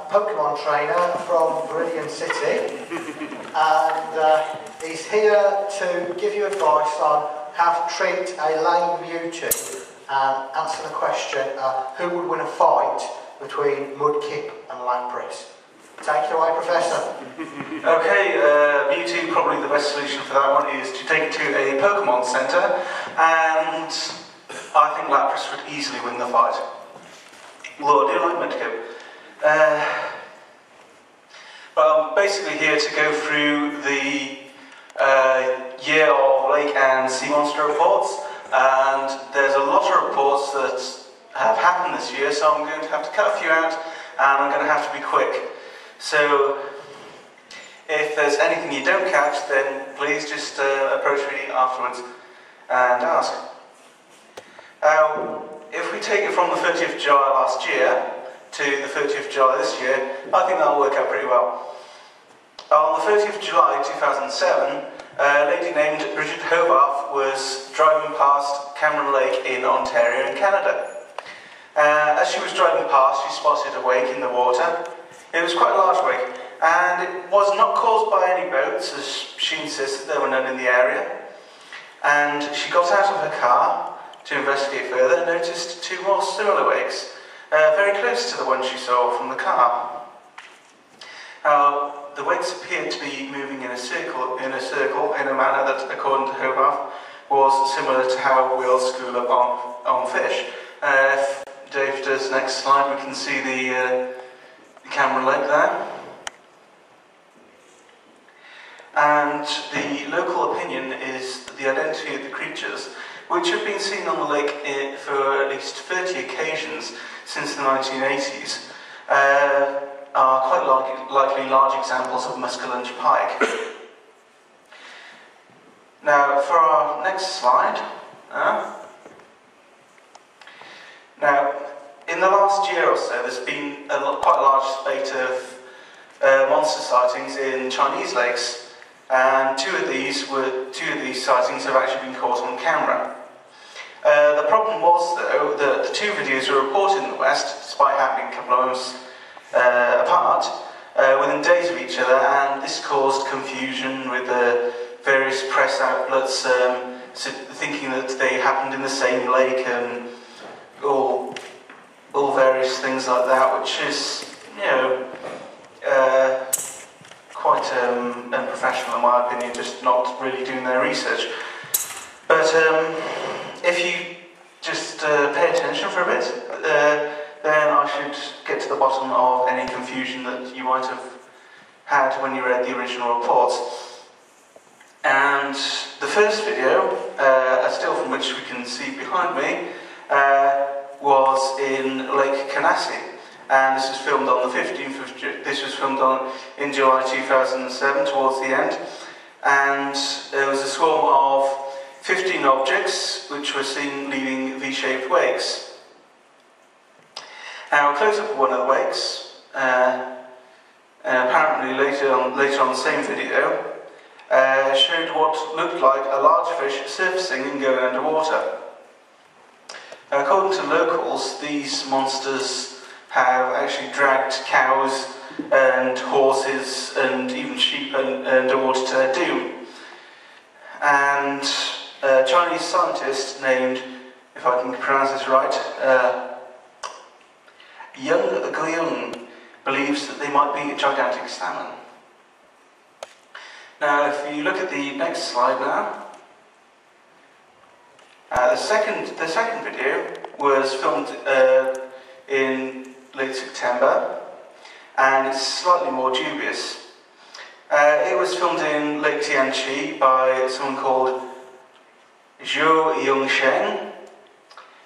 Pokemon trainer from Viridian City, and he's here to give you advice on how to treat a lame Mewtwo and answer the question, who would win a fight between Mudkip and Lapras? Take it away, Professor. Okay, Mewtwo, probably the best solution for that one is to take it to a Pokemon Center, and I think Lapras would easily win the fight. Although I do like Mudkip. But I'm basically here to go through the year of lake and sea monster reports, and there's a lot of reports that have happened this year, so I'm going to have to cut a few out, and I'm going to have to be quick. So if there's anything you don't catch, then please just approach me afterwards and ask. If we take it from the 30th of July last year to the 30th of July this year, I think that'll work out pretty well. On the 30th of July 2007, a lady named Bridget Hovarth was driving past Cameron Lake in Ontario in Canada. As she was driving past, she spotted a wake in the water. It was quite a large wake, and it was not caused by any boats, as she insisted there were none in the area. And she got out of her car to investigate further and noticed two more similar wakes, very close to the one she saw from the car. The wakes appeared to be moving in a circle in a manner that, according to Hovarth, was similar to how whales school up on fish. If Dave does next slide, we can see the Cameron Lake there. And the local opinion is that the identity of the creatures, which have been seen on the lake for at least 30 occasions since the 1980s, are quite likely large examples of muskellunge pike. Now, for our next slide, now, in the last year or so, there's been quite a large spate of monster sightings in Chinese lakes, and two of these sightings have actually been caught on camera. The problem was, though, that the two videos were reported in the West, despite happening a couple of months apart, within days of each other, and this caused confusion with various press outlets thinking that they happened in the same lake and all various things like that, which is, you know, quite unprofessional in my opinion, just not really doing their research. But if you just pay attention for a bit, then I should get to the bottom of any confusion that you might have had when you read the original reports. And the first video, a still from which we can see behind me, was in Lake Canassie, and this was filmed on the 15th of this was filmed in July 2007, towards the end, and there was a swarm of 15 objects which were seen leaving V-shaped wakes. Now, a close-up of one of the wakes, apparently later on the same video, showed what looked like a large fish surfacing and going underwater. According to locals, these monsters have actually dragged cows and horses and even sheep underwater to their doom. And a Chinese scientist named, if I can pronounce this right, Yang Guiyang, believes that they might be a gigantic salmon. Now, if you look at the next slide now, the second video was filmed in late September, and it's slightly more dubious. It was filmed in Lake Tianqi by someone called Zhou Yongsheng,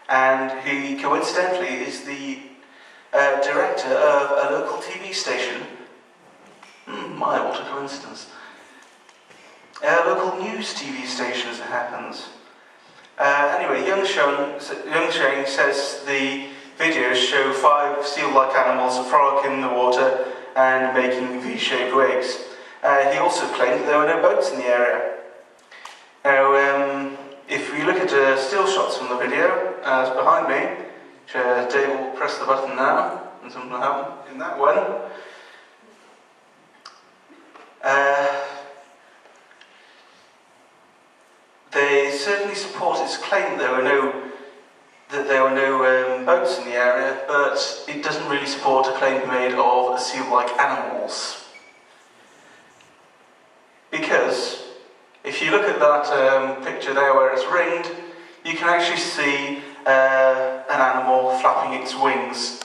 and he coincidentally is the director of a local TV station. My, what a coincidence. A local news TV station, as it happens. Anyway, Yongsheng says the videos show 5 seal-like animals frolicking in the water and making V-shaped waves. He also claimed that there were no boats in the area. Now, if we look at still shots from the video, as behind me, Dave will press the button now. and something will happen in that one. They certainly support its claim that there were no boats in the area, but it doesn't really support a claim made of seal-like animals. Because if you look at that picture there where it's ringed, you can actually see an animal flapping its wings.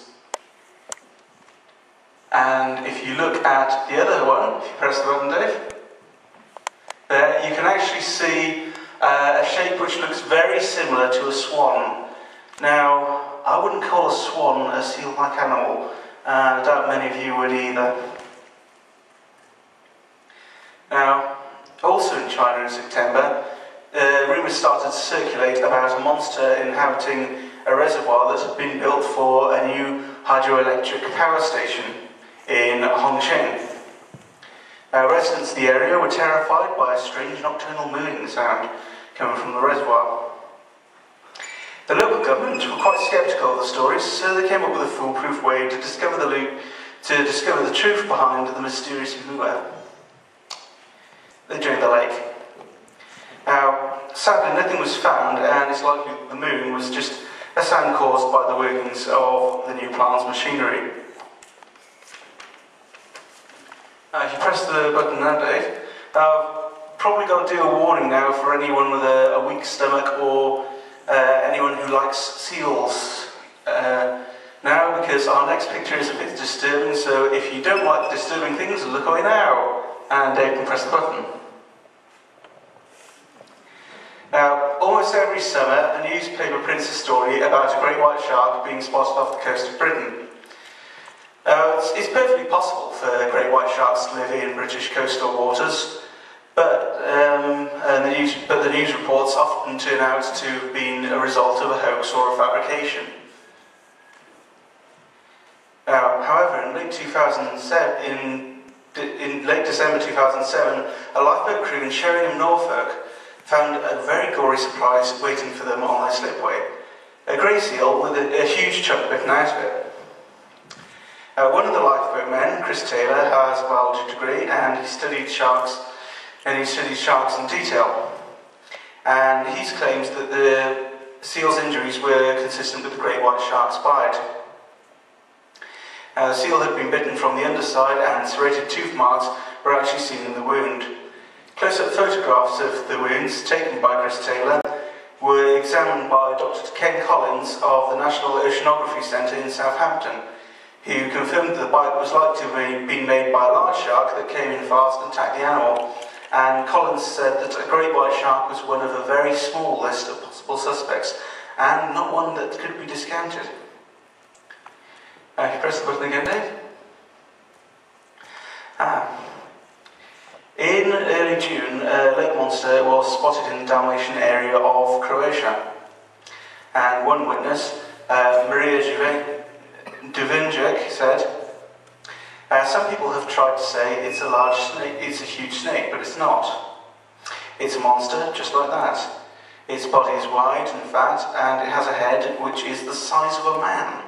And if you look at the other one, if you press the button, Dave, there you can actually see a shape which looks very similar to a swan. Now, I wouldn't call a swan a seal-like animal, and I doubt many of you would either. Now, also in China in September, rumours started to circulate about a monster inhabiting a reservoir that had been built for a new hydroelectric power station in Hongqing. Residents of the area were terrified by a strange nocturnal mooing sound coming from the reservoir. The local government were quite sceptical of the stories, so they came up with a foolproof way to discover the truth behind the mysterious mooer. They drained the lake. Now, sadly, nothing was found, and it's likely that the moon was just a sound caused by the workings of the new plant's machinery. If you press the button now, Dave, I've probably got to do a warning now for anyone with a weak stomach or anyone who likes seals now, because our next picture is a bit disturbing, so if you don't like disturbing things, look away now, and Dave can press the button. Now, almost every summer, a newspaper prints a story about a great white shark being spotted off the coast of Britain. It's perfectly possible for great white sharks to live in British coastal waters, but the news reports often turn out to have been a result of a hoax or a fabrication. Now, however, in late December 2007, a lifeboat crew in Sheringham, Norfolk, found a very gory surprise waiting for them on their slipway: a grey seal with a huge chunk bitten out of it. One of the lifeboat men, Chris Taylor, has a biology degree, and he studied sharks in detail. And he claims that the seal's injuries were consistent with the great white shark's bite. The seal had been bitten from the underside, and serrated tooth marks were actually seen in the wound. Close-up photographs of the wounds, taken by Chris Taylor, were examined by Dr. Ken Collins of the National Oceanography Centre in Southampton, who confirmed that the bite was likely to have been made by a large shark that came in fast and attacked the animal. And Collins said that a great white shark was one of a very small list of possible suspects, and not one that could be discounted. If you press the button again, Dave. In early June, a lake monster was spotted in the Dalmatian area of Croatia. And one witness, Maria Duvinjak, said, some people have tried to say it's a large snake, it's a huge snake, but it's not. It's a monster, just like that. Its body is wide and fat, and it has a head which is the size of a man.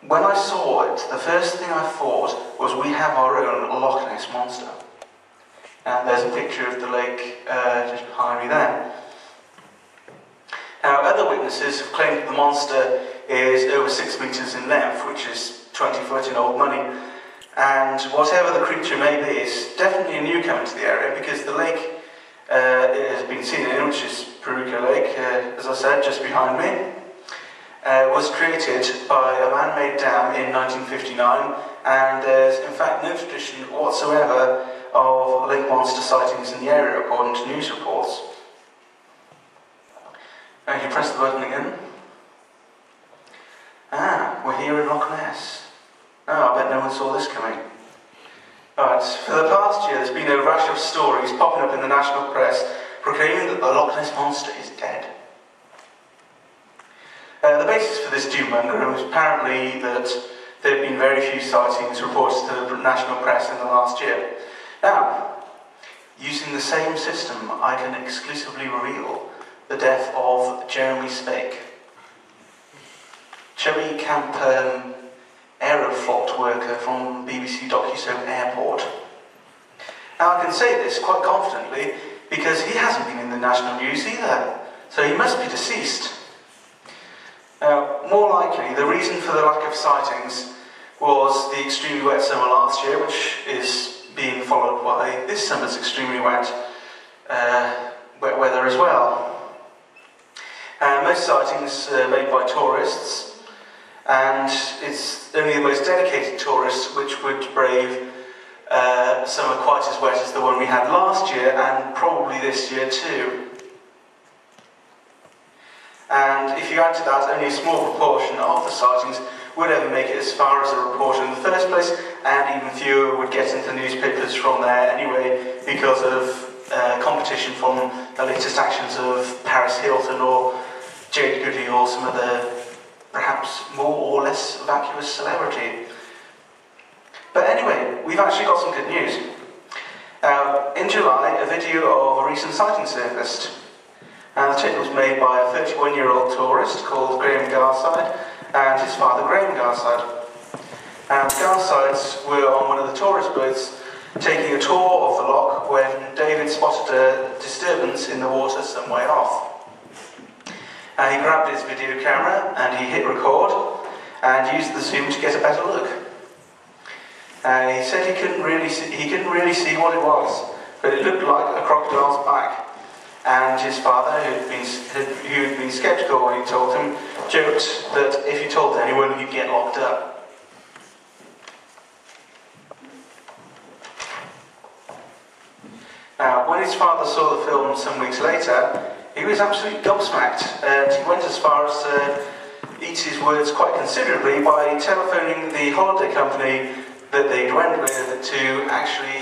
When I saw it, the first thing I thought was we have our own Loch Ness monster. And there's a picture of the lake just behind me there. Now, other witnesses have claimed that the monster is over 6 metres in length, which is 20 foot in old money. And whatever the creature may be, it's definitely a newcomer to the area, because the lake it has been seen in, which is Peruka Lake, as I said, just behind me, was created by a man-made dam in 1959, and there's in fact no tradition whatsoever of lake monster sightings in the area, according to news reports. If you press the button again. We're here in Loch Ness. I bet no one saw this coming. Right, for the past year there's been a rash of stories popping up in the national press proclaiming that the Loch Ness monster is dead. The basis for this doom-mongering was apparently that there have been very few sightings reported to the national press in the last year. Now, using the same system, I can exclusively reveal the death of Jeremy Spake. chubby camp Aeroflot worker from BBC docusoap Airport. Now I can say this quite confidently because he hasn't been in the national news either, so he must be deceased. More likely, the reason for the lack of sightings was the extremely wet summer last year, which is being followed by this summer's extremely wet weather as well. Most sightings are made by tourists, and it's only the most dedicated tourists which would brave summer quite as wet as the one we had last year, and probably this year too. And if you add to that, only a small proportion of the sightings would ever make it as far as a report in the first place, and even fewer would get into the newspapers from there anyway, because of competition from the latest actions of Paris Hilton or Jade Goody or some other perhaps more or less vacuous celebrity. But anyway, we've actually got some good news. In July, a video of a recent sighting surfaced. The tip was made by a 31-year-old tourist called Graham Garside and his father Graham Garside. The Garsides were on one of the tourist boats taking a tour of the loch when David spotted a disturbance in the water some way off. He grabbed his video camera and he hit record and used the zoom to get a better look. He said he couldn't really see what it was, but it looked like a crocodile's back. And his father, who had been sceptical when he told him, joked that if he told anyone, he'd get locked up. Now, when his father saw the film some weeks later, he was absolutely gobsmacked, and he went as far as to eat his words quite considerably by telephoning the holiday company that they'd went with to actually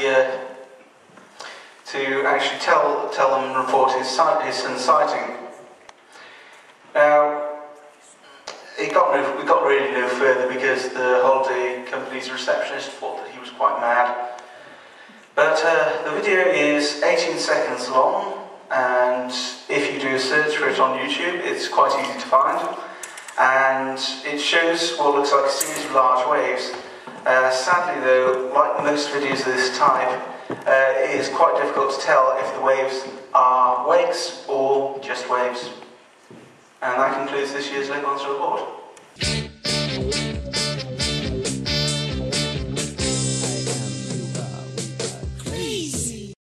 tell them and report his son's sighting. Now, we got really no further because the holiday company's receptionist thought that he was quite mad. But the video is 18 seconds long, and if you do a search for it on YouTube, it's quite easy to find. And it shows what looks like a series of large waves. Sadly though, like most videos of this type, it is quite difficult to tell if the waves are wakes or just waves. And that concludes this year's Lake Monster Report.